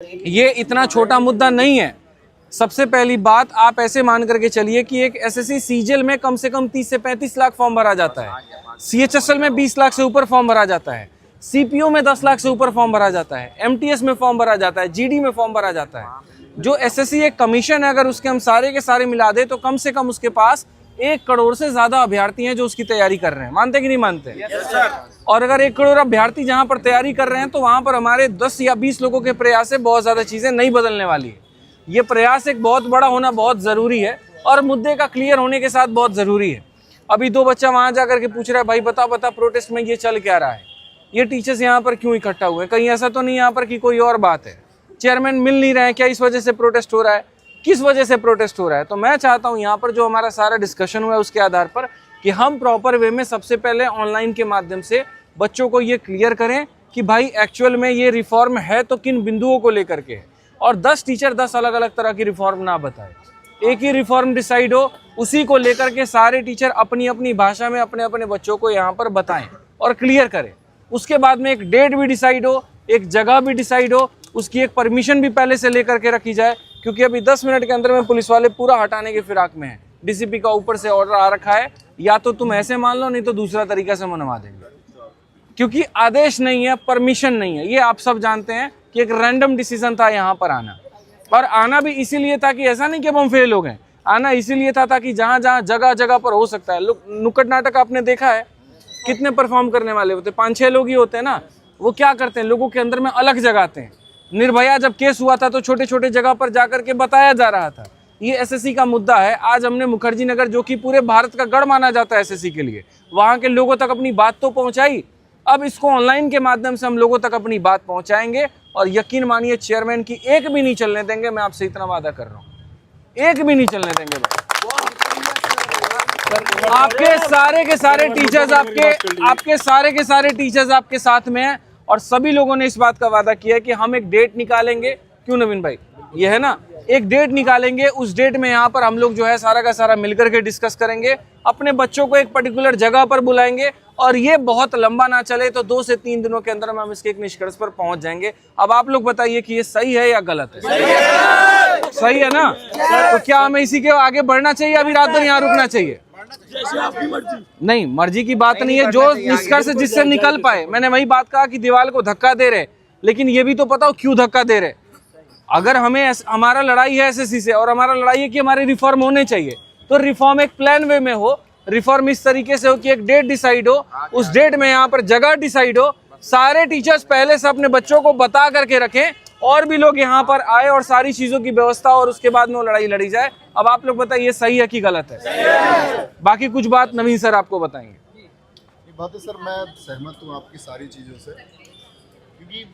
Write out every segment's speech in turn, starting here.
ये इतना छोटा मुद्दा नहीं है। सबसे पहली बात, आप ऐसे मान करके चलिए कि एक एसएससी सीजीएल में कम से कम 30 से 35 लाख फॉर्म भरा जाता है, सीएचएसएल में 20 लाख से ऊपर फॉर्म भरा जाता है, सीपीओ में 10 लाख से ऊपर फॉर्म भरा जाता है, एमटीएस में फॉर्म भरा जाता है, जीडी में फॉर्म भरा जाता है। जो एसएससी एक कमीशन है, अगर उसके हम सारे के सारे मिला दे तो कम से कम उसके पास 1 करोड़ से ज्यादा अभ्यर्थी हैं जो उसकी तैयारी कर रहे हैं। मानते कि नहीं मानते? और अगर 1 करोड़ अभ्यर्थी जहां पर तैयारी कर रहे हैं तो वहां पर हमारे 10 या 20 लोगों के प्रयास से बहुत ज्यादा चीजें नहीं बदलने वाली है। ये प्रयास एक बहुत बड़ा होना बहुत जरूरी है और मुद्दे का क्लियर होने के साथ बहुत जरूरी है। अभी 2 बच्चा वहां जाकर के पूछ रहा है, भाई बता प्रोटेस्ट में ये चल क्या रहा है, ये टीचर्स यहाँ पर क्यों इकट्ठा हुए, कहीं ऐसा तो नहीं यहाँ पर कि कोई और बात है, चेयरमैन मिल नहीं रहे हैं क्या, इस वजह से प्रोटेस्ट हो रहा है, किस वजह से प्रोटेस्ट हो रहा है। तो मैं चाहता हूँ यहाँ पर जो हमारा सारा डिस्कशन हुआ है उसके आधार पर कि हम प्रॉपर वे में सबसे पहले ऑनलाइन के माध्यम से बच्चों को ये क्लियर करें कि भाई एक्चुअल में ये रिफॉर्म है तो किन बिंदुओं को लेकर के, और 10 टीचर 10 अलग अलग तरह की रिफॉर्म ना बताए, एक ही रिफॉर्म डिसाइड हो, उसी को लेकर के सारे टीचर अपनी अपनी भाषा में अपने अपने बच्चों को यहाँ पर बताएं और क्लियर करें। उसके बाद में एक डेट भी डिसाइड हो, एक जगह भी डिसाइड हो, उसकी एक परमिशन भी पहले से लेकर के रखी जाए, क्योंकि अभी 10 मिनट के अंदर में पुलिस वाले पूरा हटाने के फिराक में है। डीसीपी का ऊपर से ऑर्डर आ रखा है, या तो तुम ऐसे मान लो नहीं तो दूसरा तरीका से मनवा देंगे, क्योंकि आदेश नहीं है, परमिशन नहीं है। ये आप सब जानते हैं कि एक रैंडम डिसीजन था यहाँ पर आना, और आना भी इसीलिए था कि ऐसा नहीं कि हम फेल हो गए, आना इसीलिए था ताकि जहाँ जहाँ जगह जगह पर हो सकता है। नुक्कड़ नाटक आपने देखा है, कितने परफॉर्म करने वाले होते हैं, 5-6 लोग ही होते हैं ना। वो क्या करते हैं, लोगों के अंदर में अलग जगाते हैं। निर्भया जब केस हुआ था तो छोटे छोटे जगह पर जाकर के बताया जा रहा था। ये एसएससी का मुद्दा है। आज हमने मुखर्जी नगर, जो कि पूरे भारत का गढ़ माना जाता है एसएससी के लिए, वहाँ के लोगों तक अपनी बात तो पहुँचाई। अब इसको ऑनलाइन के माध्यम से हम लोगों तक अपनी बात पहुँचाएंगे, और यकीन मानिए चेयरमैन की एक भी नहीं चलने देंगे। मैं आपसे इतना वादा कर रहा हूँ, एक भी नहीं चलने देंगे। आपके सारे के सारे टीचर्स आपके साथ में हैं, और सभी लोगों ने इस बात का वादा किया है कि हम एक डेट निकालेंगे। क्यों नवीन भाई, ये है ना, एक डेट निकालेंगे। उस डेट में यहाँ पर हम लोग जो है सारा का सारा मिलकर के डिस्कस करेंगे, अपने बच्चों को एक पर्टिकुलर जगह पर बुलाएंगे, और ये बहुत लंबा ना चले तो 2 से 3 दिनों के अंदर हम इसके एक निष्कर्ष पर पहुंच जाएंगे। अब आप लोग बताइए कि ये सही है या गलत है? सही है ना? तो क्या हमें इसी के आगे बढ़ना चाहिए, अभी रात भर यहाँ रुकना चाहिए? नहीं, मर्जी की बात नहीं है, जो निष्कर्ष जिससे निकल पाए। मैंने वही बात कहा कि दीवार को धक्का दे रहे, लेकिन ये भी तो पता हो क्यों धक्का दे रहे। अगर हमें हमारा लड़ाई है एसएससी से, और हमारा लड़ाई है कि हमारे रिफॉर्म होने चाहिए, तो रिफॉर्म एक प्लान वे में हो, रिफॉर्म इस तरीके से हो कि एक डेट डिसाइड हो, उस डेट में यहाँ पर जगह डिसाइड हो, सारे टीचर्स पहले से अपने बच्चों को बता करके रखें, और भी लोग यहाँ पर आए और सारी चीजों की व्यवस्था, और उसके बाद में वो लड़ाई लड़ी जाए। अब आप लोग बताइए सही है कि गलत है? बाकी कुछ बात नवीन सर आपको बताएंगे। ये बात है सर, मैं सहमत हूँ आपकी सारी चीज़ों से, क्योंकि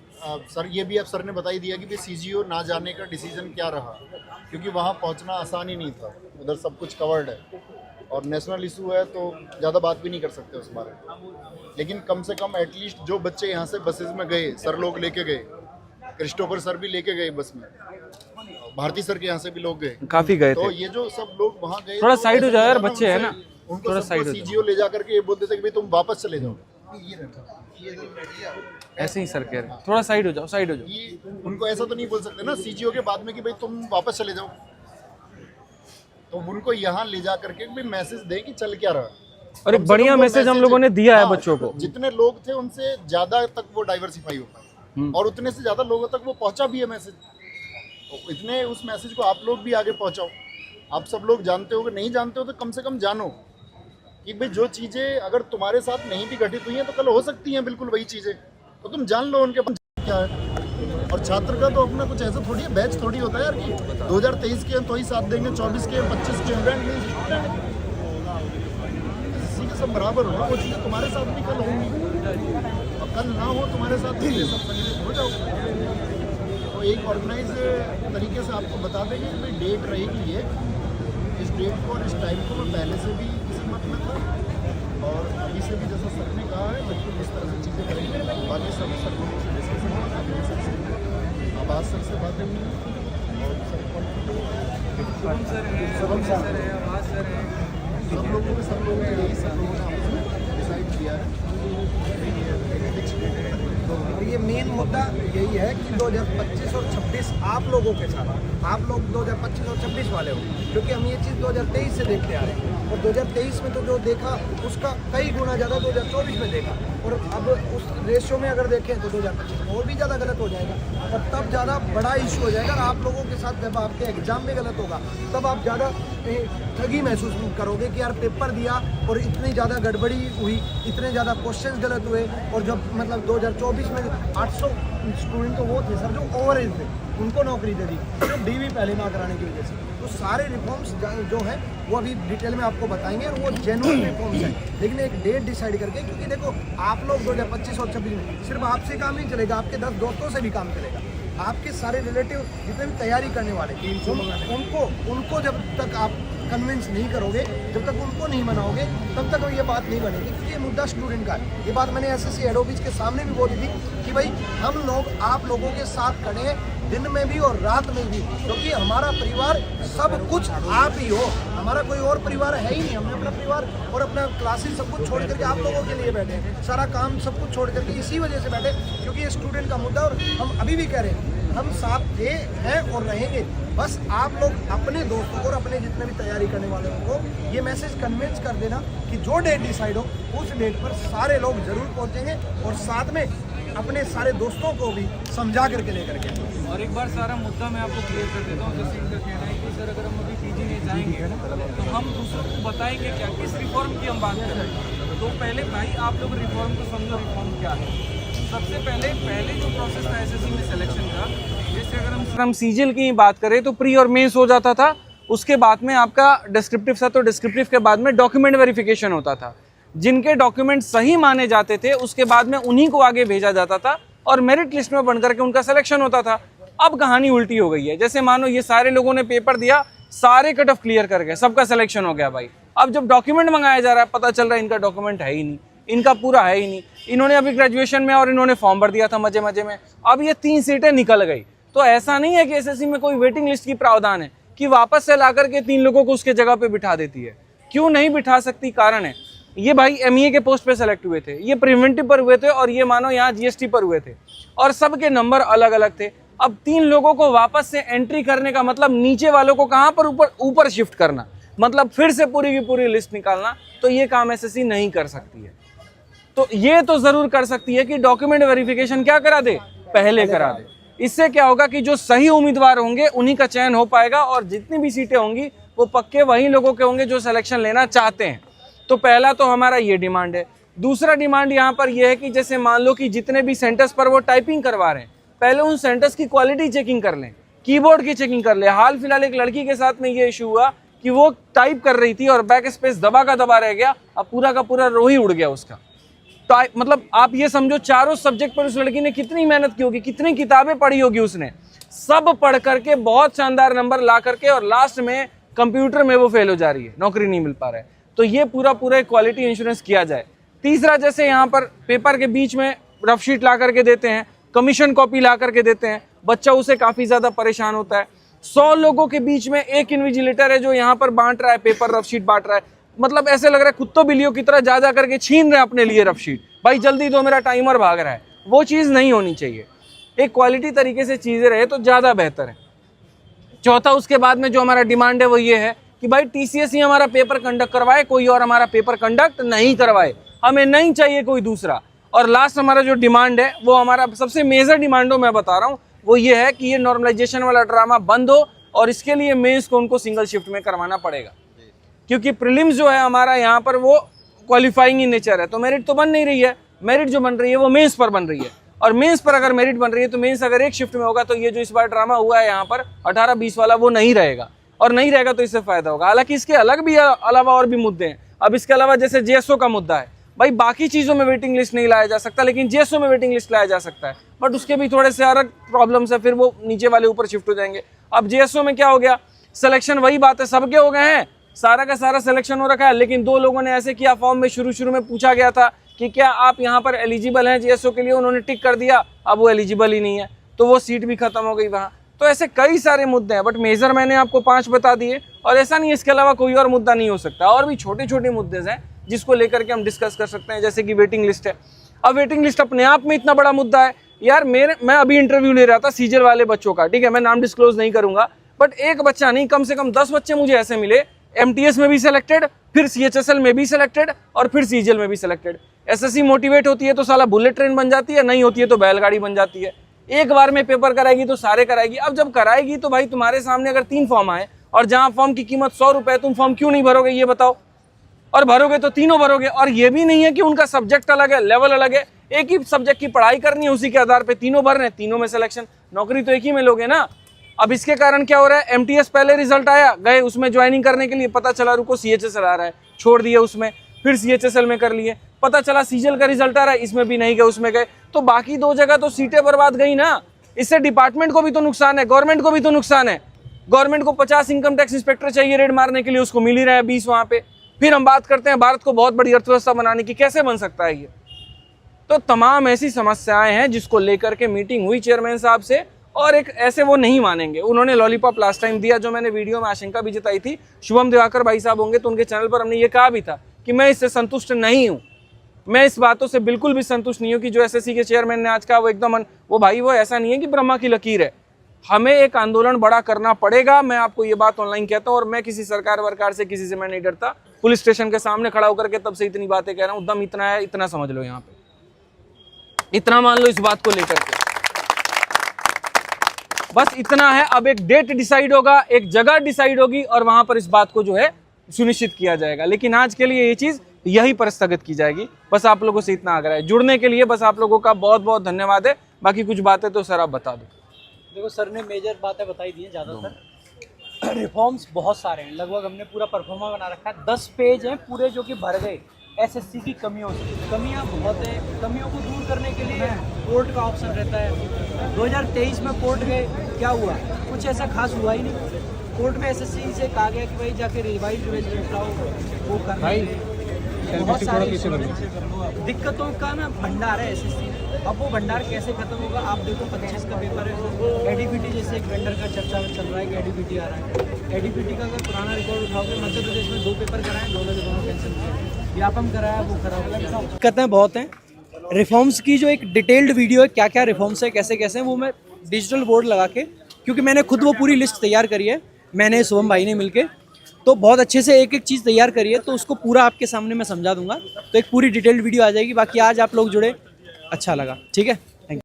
सर ये भी आप सर ने बता ही दिया कि सीजीओ ना जाने का डिसीजन क्या रहा, क्योंकि वहाँ पहुँचना आसान ही नहीं था, उधर सब कुछ कवर्ड है, और नेशनल इशू है तो ज़्यादा बात भी नहीं कर सकते उस बारे में। लेकिन कम से कम एटलीस्ट जो बच्चे यहाँ से बसेज में गए, सर लोग लेके गए, क्रिस्टोफर सर भी लेके गए बस में, भारती सर के यहाँ से भी लोग गए, काफी गए तो ये जो सब लोग वहाँ गए, थोड़ा साइड हो जाए यार, बच्चे है ना, उनको सबको सीजीओ ले जा करके ये बोलते थे कि भाई तुम वापस चले जाओ। ऐसे ही सर कह रहे, थोड़ा साइड हो जाओ, साइड हो जाओ। ये उनको ऐसा तो नहीं बोल सकते ना सीजीओ के बाद में कि भाई तुम वापस चले जाओ, तो उनको यहाँ ले जा करके भाई मैसेज दें कि चल क्या रहा। और एक बढ़िया मैसेज हम लोगों ने दिया है बच्चों को। जितने लोग थे उनसे ज्यादा तक वो डाइवर्सिफाई हो पाए, और उतने से ज्यादा लोगों तक वो पहुंचा भी है मैसेज। तो इतने उस मैसेज को आप लोग भी आगे पहुंचाओ। आप सब लोग जानते हो, कि नहीं जानते हो तो कम से कम जानो कि भाई जो चीज़ें अगर तुम्हारे साथ नहीं भी घटित हुई हैं तो कल हो सकती हैं बिल्कुल वही चीज़ें, तो तुम जान लो उनके पास क्या है। और छात्र का तो अपना कुछ ऐसा थोड़ी है, बैच थोड़ी होता है यार कि 2023 के तो ही साथ देंगे, 24 के 25 के इसी के सब बराबर हो ना। वो चीज़ें तुम्हारे साथ भी कल होंगी, और कल ना हो तुम्हारे साथ भी ये सब हो जाओ। तो एक ऑर्गेनाइज तरीके से आपको बता देंगे कि भाई डेट रहेगी ये, इस डेट को और इस टाइम को मैं पहले से भी किसी मत में था, और अभी से भी जैसा सर ने कहा है बिल्कुल इस तरह से चीज़ें करेंगे। बाकी सब सर आवाज़ सर से बातें हुई, और सब लोगों ने यही सब लोगों ने आपस में डिसाइड किया है। और ये मेन मुद्दा यही है कि 2025 और 26 आप लोगों के साथ, आप लोग 2025 और 26 वाले हो, क्योंकि हम ये चीज़ 2023 से देखते आ रहे हैं और 2023 में तो जो देखा उसका कई गुना ज़्यादा 2024 में देखा, और अब उस रेशियो में अगर देखें तो 2025 में और भी ज़्यादा गलत हो जाएगा और तब ज़्यादा बड़ा इशू हो जाएगा। और आप लोगों के साथ जब आपके एग्जाम में गलत होगा तब आप ज़्यादा ठगी महसूस करोगे कि यार पेपर दिया और इतनी ज़्यादा गड़बड़ी हुई, इतने ज़्यादा क्वेश्चंस गलत हुए, और जब मतलब 2024 में 800 स्टूडेंट तो वो थे सर जो ओवर एज थे, उनको नौकरी दे दी तो डीवी पहले ना कराने की वजह से। तो सारे रिफॉर्म्स जो हैं वो अभी डिटेल में आपको बताएंगे और वो जेन्युइन रिफॉर्म्स हैं, लेकिन एक डेट डिसाइड करके, क्योंकि देखो आप लोग 2025 और 26 में सिर्फ आपसे काम नहीं चलेगा, आपके 10 दोस्तों से भी काम चलेगा, आपके सारे रिलेटिव जितने भी तैयारी करने वाले उनको जब तक आप कन्विंस नहीं करोगे, जब तक उनको नहीं मनाओगे, तब तक ये बात नहीं बनेगी, क्योंकि ये मुद्दा स्टूडेंट का है। ये बात मैंने एसएससी हेड ऑफिस के सामने भी बोली थी कि भाई हम लोग आप लोगों के साथ खड़े हैं, दिन में भी और रात में भी, क्योंकि हमारा परिवार सब कुछ आप ही हो, हमारा कोई और परिवार है ही नहीं। हमने अपना परिवार और अपना क्लासेस सब कुछ छोड़ करके आप लोगों के लिए बैठे हैं, सारा काम सब कुछ छोड़ करके इसी वजह से बैठे, क्योंकि ये स्टूडेंट का मुद्दा। और हम अभी भी कह रहे हैं हम साथ थे, हैं और रहेंगे, बस आप लोग अपने दोस्तों को और अपने जितने भी तैयारी करने वाले को ये मैसेज कन्विंस कर देना कि जो डेट डिसाइड हो उस डेट पर सारे लोग जरूर पहुंचेंगे, और साथ में अपने सारे दोस्तों को भी समझा करके लेकर के। और एक बार सारा मुद्दा मैं आपको क्लियर कर देता हूँ। जैसे इनका कहना है कि सर अगर हम अभी पीजी में जाएंगे तो हम दूसरों को बताएंगे क्या, किस रिफॉर्म की हम बात कर रहे हैं। तो पहले भाई आप लोग रिफॉर्म को समझो, रिफॉर्म क्या है। सबसे पहले जो प्रोसेस था एसएससी में सिलेक्शन का, जैसे अगर हम सीजीएल की बात करें तो प्री और मेंस हो जाता था, उसके बाद में आपका डिस्क्रिप्टिव था, तो डिस्क्रिप्टिव के बाद में डॉक्यूमेंट वेरिफिकेशन होता था। जिनके डॉक्यूमेंट सही माने जाते थे उसके बाद में उन्हीं को आगे भेजा जाता था और मेरिट लिस्ट में बन करके उनका सिलेक्शन होता था। अब कहानी उल्टी हो गई है। जैसे मानो ये सारे लोगों ने पेपर दिया, सारे कट ऑफ क्लियर कर गए, सबका सिलेक्शन हो गया भाई। अब जब डॉक्यूमेंट मंगाया जा रहा है पता चल रहा है इनका डॉक्यूमेंट है ही नहीं, इनका पूरा है ही नहीं। इन्होंने अभी ग्रेजुएशन में और इन्होंने फॉर्म भर दिया था मजे मजे में, अब ये 3 सीटें निकल गई। तो ऐसा नहीं है कि एसएससी में कोई वेटिंग लिस्ट की प्रावधान है कि वापस से ला करके 3 लोगों को उसके जगह पे बिठा देती है। क्यों नहीं बिठा सकती? कारण है ये भाई एमईए के पोस्ट पे सेलेक्ट हुए थे, ये प्रिवेंटिव पर हुए थे और ये मानो यहाँ जीएसटी पर हुए थे और सबके नंबर अलग अलग थे। अब 3 लोगों को वापस से एंट्री करने का मतलब नीचे वालों को कहाँ पर ऊपर शिफ्ट करना, मतलब फिर से पूरी की पूरी लिस्ट निकालना। तो ये काम एसएससी नहीं कर सकती है। तो ये तो जरूर कर सकती है कि डॉक्यूमेंट वेरिफिकेशन क्या करा दे, पहले करा दे। इससे क्या होगा कि जो सही उम्मीदवार होंगे उन्हीं का चयन हो पाएगा और जितनी भी सीटें होंगी वो पक्के वही लोगों के होंगे जो सिलेक्शन लेना चाहते हैं। तो पहला तो हमारा ये डिमांड है। दूसरा डिमांड यहाँ पर यह है कि जैसे मान लो कि जितने भी सेंटर्स पर वो टाइपिंग करवा रहे हैं, पहले उन सेंटर्स की क्वालिटी चेकिंग कर लें, कीबोर्ड की चेकिंग कर ले। हाल फिलहाल एक लड़की के साथ में ये इशू हुआ कि वो टाइप कर रही थी और बैक स्पेस दबा का दबा रह गया, अब पूरा का पूरा रो ही उड़ गया उसका। तो मतलब आप ये समझो चारों सब्जेक्ट पर उस लड़की ने कितनी मेहनत की होगी, कितनी किताबें पढ़ी होगी उसने, सब पढ़ करके बहुत शानदार नंबर ला करके और लास्ट में कंप्यूटर में वो फेल हो जा रही है, नौकरी नहीं मिल पा रहा है। तो ये पूरा क्वालिटी इंश्योरेंस किया जाए। तीसरा, जैसे यहाँ पर पेपर के बीच में रफ शीट ला करके देते हैं, कमीशन कॉपी ला करके देते हैं, बच्चा उसे काफ़ी ज़्यादा परेशान होता है। 100 लोगों के बीच में एक इन्विजिलेटर है जो यहाँ पर बांट रहा है, पेपर रफ शीट बांट रहा है। मतलब ऐसे लग रहा है कुत्तों बिल्लियों की तरह जा करके छीन रहे हैं अपने लिए रफ शीट। भाई जल्दी दो, मेरा टाइमर भाग रहा है। वो चीज़ नहीं होनी चाहिए। एक क्वालिटी तरीके से चीज़ें रहे तो ज़्यादा बेहतर है। चौथा, उसके बाद में जो हमारा डिमांड है वो ये है कि भाई टीसीएस ही हमारा पेपर कंडक्ट करवाए, कोई और हमारा पेपर कंडक्ट नहीं करवाए, हमें नहीं चाहिए कोई दूसरा। और लास्ट हमारा जो डिमांड है वो हमारा सबसे मेजर डिमांड हो मैं बता रहा हूँ, वो ये है कि ये नॉर्मलाइजेशन वाला ड्रामा बंद हो और इसके लिए मेंस को उनको सिंगल शिफ्ट में करवाना पड़ेगा। क्योंकि प्रीलिम्स जो है हमारा यहाँ पर वो क्वालिफाइंग इन नेचर है, तो मेरिट तो बन नहीं रही है। मेरिट जो बन रही है वो मेंस पर बन रही है, और मेंस पर अगर मेरिट बन रही है तो मेंस अगर एक शिफ्ट में होगा तो ये जो इस बार ड्रामा हुआ है यहाँ पर 18-20 वाला वो नहीं रहेगा, और नहीं रहेगा तो इससे फायदा होगा। हालांकि इसके अलग भी अलावा और भी मुद्दे हैं। अब इसके अलावा जैसे जेएसओ का मुद्दा है, भाई बाकी चीज़ों में वेटिंग लिस्ट नहीं लाया जा सकता लेकिन जेएसओ में वेटिंग लिस्ट लाया जा सकता है, बट उसके भी थोड़े से अलग प्रॉब्लम्स है, फिर वो नीचे वाले ऊपर शिफ्ट हो जाएंगे। अब जेएसओ में क्या हो गया, सिलेक्शन वही बात है, सबके हो गए हैं, सारा का सारा सिलेक्शन हो रखा है, लेकिन 2 लोगों ने ऐसे किया, फॉर्म में शुरू में पूछा गया था कि क्या आप यहाँ पर एलिजिबल हैं जेएसओ के लिए, उन्होंने टिक कर दिया, अब वो एलिजिबल ही नहीं है, तो वो सीट भी खत्म हो गई वहाँ। तो ऐसे कई सारे मुद्दे हैं, बट मेजर मैंने आपको 5 बता दिए, और ऐसा नहीं इसके अलावा कोई और मुद्दा नहीं हो सकता। और भी छोटे छोटे मुद्दे हैं जिसको लेकर के हम डिस्कस कर सकते हैं, जैसे कि वेटिंग लिस्ट है। अब वेटिंग लिस्ट अपने आप में इतना बड़ा मुद्दा है यार। मैं अभी इंटरव्यू ले रहा था सीजल वाले बच्चों का, ठीक है, मैं नाम डिस्क्लोज नहीं करूंगा, बट एक बच्चा नहीं, कम से कम 10 बच्चे मुझे ऐसे मिले, MTS में भी सिलेक्टेड, फिर CHSL में भी सिलेक्टेड और फिर सीजीएल में भी सिलेक्टेड। SSC मोटिवेट होती है तो साला बुलेट ट्रेन बन जाती है, नहीं होती है तो बैलगाड़ी बन जाती है। एक बार में पेपर कराएगी तो सारे कराएगी। अब जब कराएगी तो भाई तुम्हारे सामने अगर 3 फॉर्म आए और जहां फॉर्म की कीमत 100 रुपए, तुम फॉर्म क्यों नहीं भरोगे ये बताओ? और भरोगे तो तीनों भरोगे। और ये भी नहीं है कि उनका सब्जेक्ट अलग है, लेवल अलग है, एक ही सब्जेक्ट की पढ़ाई करनी है, उसी के आधार पे तीनों भर रहे हैं, तीनों में सिलेक्शन, नौकरी तो एक ही में लोगे ना। अब इसके कारण क्या हो रहा है, MTS पहले रिजल्ट आया, गए उसमें ज्वाइनिंग करने के लिए, पता चला रुको CHSL आ रहा है, छोड़ दिए उसमें, फिर CHSL में कर लिए, पता चला सीजीएल का रिजल्ट आ रहा है, इसमें भी नहीं गए, उसमें गए, तो बाकी 2 जगह तो सीटें बर्बाद गई ना। इससे डिपार्टमेंट को भी तो नुकसान है, गवर्नमेंट को भी तो नुकसान है। गवर्नमेंट को 50 इनकम टैक्स इंस्पेक्टर चाहिए रेड मारने के लिए, उसको मिल ही रहा है 20 वहां पे। फिर हम बात करते हैं भारत को बहुत बड़ी अर्थव्यवस्था बनाने की, कैसे बन सकता है ये? तो तमाम ऐसी समस्याएं हैं जिसको लेकर के मीटिंग हुई चेयरमैन साहब से, और एक ऐसे वो नहीं मानेंगे। उन्होंने लॉलीपॉप लास्ट टाइम दिया, जो मैंने वीडियो में आशंका भी जताई थी, शुभम दिवाकर भाई साहब होंगे तो उनके चैनल पर हमने ये कहा भी था कि मैं इससे संतुष्ट नहीं हूँ। मैं इस बातों से बिल्कुल भी संतुष्ट नहीं हूँ कि जो SSC के चेयरमैन ने आज कहा वो एकदम वो भाई वो ऐसा नहीं है कि ब्रह्मा की लकीर है। हमें एक आंदोलन बड़ा करना पड़ेगा। मैं आपको ये बात ऑनलाइन कहता हूँ, और मैं किसी सरकार वरकार से किसी से मैं नहीं डरता। पुलिस स्टेशन के सामने खड़ा होकर के तब से इतनी बातें कह रहा हूँ, दम इतना है, इतना समझ लो, यहाँ पे इतना मान लो इस बात को लेकर के, बस इतना है। अब एक डेट डिसाइड होगा, एक जगह डिसाइड होगी और वहां पर इस बात को जो है सुनिश्चित किया जाएगा। लेकिन आज के लिए ये चीज यही पर स्थगित की जाएगी। बस आप लोगों से इतना आग्रह है, जुड़ने के लिए बस आप लोगों का बहुत बहुत धन्यवाद है। बाकी कुछ बातें तो सर आप बता दो। देखो सर ने मेजर बातें बताई दी हैं ज़्यादातर। रिफॉर्म्स बहुत सारे हैं, लगभग हमने पूरा परफॉर्मा बना रखा है। 10 पेज हैं पूरे जो कि भर गए SSC की कमियों से। कमियां बहुत हैं, कमियों को दूर करने के लिए कोर्ट का ऑप्शन रहता है। 2023 में कोर्ट गए, क्या हुआ? कुछ ऐसा खास हुआ ही नहीं। कोर्ट में SSC से कहा गया कि भाई जाके रिवाइज लाओ, वो करना। बहुत सारी दिक्कतों का ना भंडार है SSC। अब वो भंडार कैसे खत्म होगा? आप देखो 25 का पेपर है, ADPT जैसे एक वेंडर का चर्चा चल रहा है कि ADPT आ रहा है। ADPT का अगर पुराना रिकॉर्ड उठाओगे, मध्य प्रदेश में 2 पेपर कराए, दोनों के दोनों कैंसिल किए। व्यापम कराया, वो करा। दिक्कतें बहुत हैं। रिफॉर्म्स की जो एक डिटेल्ड वीडियो है, क्या क्या रिफॉर्म्स है, कैसे कैसे, वो मैं डिजिटल बोर्ड लगा के, क्योंकि मैंने खुद वो पूरी लिस्ट तैयार करी है, मैंने शुभम भाई ने मिलके, तो बहुत अच्छे से एक एक चीज़ तैयार करी है, तो उसको पूरा आपके सामने मैं समझा दूंगा। तो एक पूरी डिटेल्ड वीडियो आ जाएगी। बाकी आज आप लोग जुड़े, अच्छा लगा, ठीक है।